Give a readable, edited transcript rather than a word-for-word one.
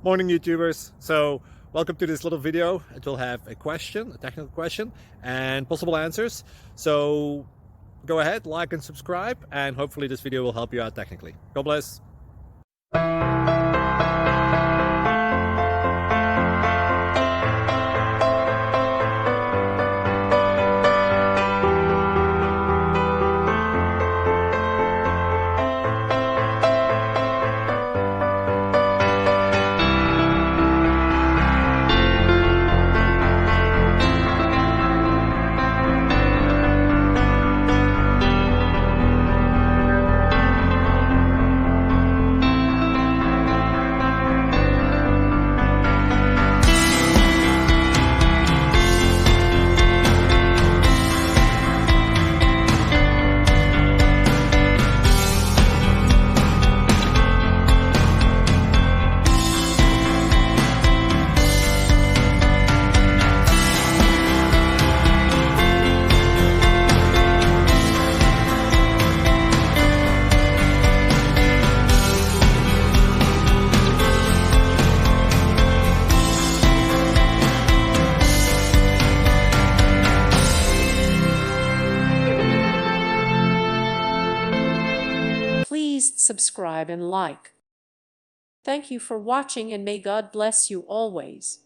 Morning, YouTubers. So welcome to this little video. It will have a question, a technical question, and possible answers. So go ahead, like and subscribe, and hopefully this video will help you out technically. God bless. Please subscribe and like. Thank you for watching, and may God bless you always.